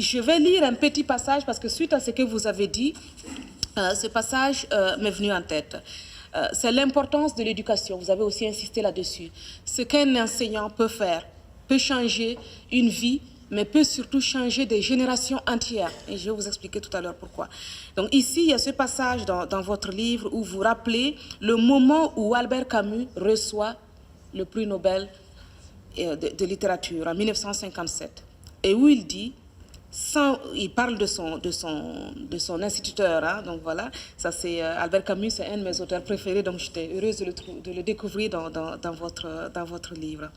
je vais lire un petit passage parce que suite à ce que vous avez dit, ce passage m'est venu en tête. C'est l'importance de l'éducation, vous avez aussi insisté là-dessus. Ce qu'un enseignant peut faire, peut changer une vie, mais peut surtout changer des générations entières. Et je vais vous expliquer tout à l'heure pourquoi. Donc ici, il y a ce passage dans votre livre où vous rappelez le moment où Albert Camus reçoit le prix Nobel de littérature en 1957, et où il dit, il parle de son instituteur, hein, donc voilà, ça c'est Albert Camus, c'est un de mes auteurs préférés, donc j'étais heureuse de le découvrir dans votre livre.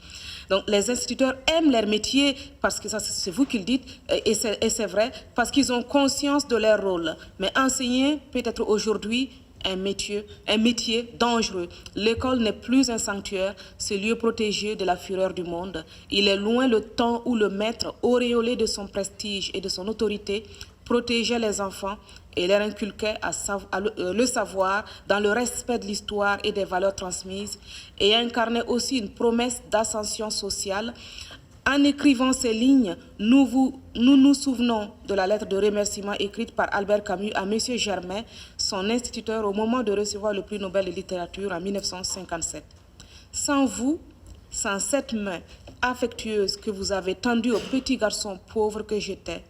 Donc les instituteurs aiment leur métier, parce que ça c'est vous qui le dites, et c'est vrai, parce qu'ils ont conscience de leur rôle. Mais enseigner peut être aujourd'hui un métier dangereux. L'école n'est plus un sanctuaire, ce lieu protégé de la fureur du monde. Il est loin le temps où le maître, auréolé de son prestige et de son autorité, protégeait les enfants et leur inculquait le savoir dans le respect de l'histoire et des valeurs transmises, et incarnait aussi une promesse d'ascension sociale. En écrivant ces lignes, nous nous souvenons de la lettre de remerciement écrite par Albert Camus à M. Germain, son instituteur, au moment de recevoir le prix Nobel de littérature en 1957. Sans vous, sans cette main affectueuse que vous avez tendue au petit garçon pauvre que j'étais,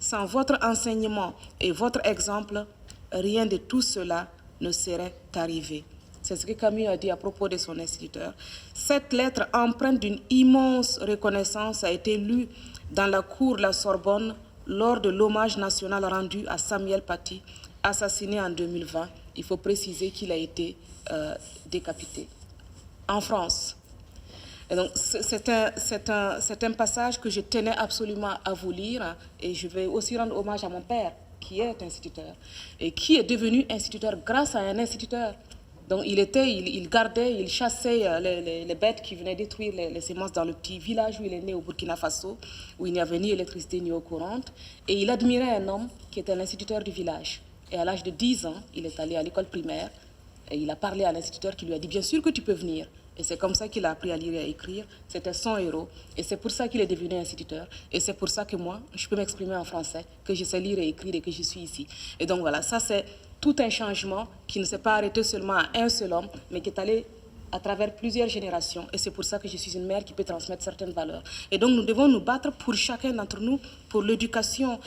sans votre enseignement et votre exemple, rien de tout cela ne serait arrivé. C'est ce que Camus a dit à propos de son instituteur. Cette lettre, empreinte d'une immense reconnaissance, a été lue dans la cour de la Sorbonne lors de l'hommage national rendu à Samuel Paty, assassiné en 2020. Il faut préciser qu'il a été décapité. En France. Et donc, c'est un passage que je tenais absolument à vous lire, et je vais aussi rendre hommage à mon père, qui est instituteur, et qui est devenu instituteur grâce à un instituteur. Donc il gardait, il chassait les bêtes qui venaient détruire les semences dans le petit village où il est né au Burkina Faso, où il n'y avait ni électricité ni eau courante. Et il admirait un homme qui était l'instituteur du village. Et à l'âge de 10 ans, il est allé à l'école primaire et il a parlé à l'instituteur qui lui a dit « Bien sûr que tu peux venir ». Et c'est comme ça qu'il a appris à lire et à écrire. C'était son héros. Et c'est pour ça qu'il est devenu instituteur. Et c'est pour ça que moi, je peux m'exprimer en français, que je sais lire et écrire et que je suis ici. Et donc voilà, ça c'est tout un changement qui ne s'est pas arrêté seulement à un seul homme, mais qui est allé à travers plusieurs générations. Et c'est pour ça que je suis une mère qui peut transmettre certaines valeurs. Et donc nous devons nous battre pour chacun d'entre nous, pour l'éducation.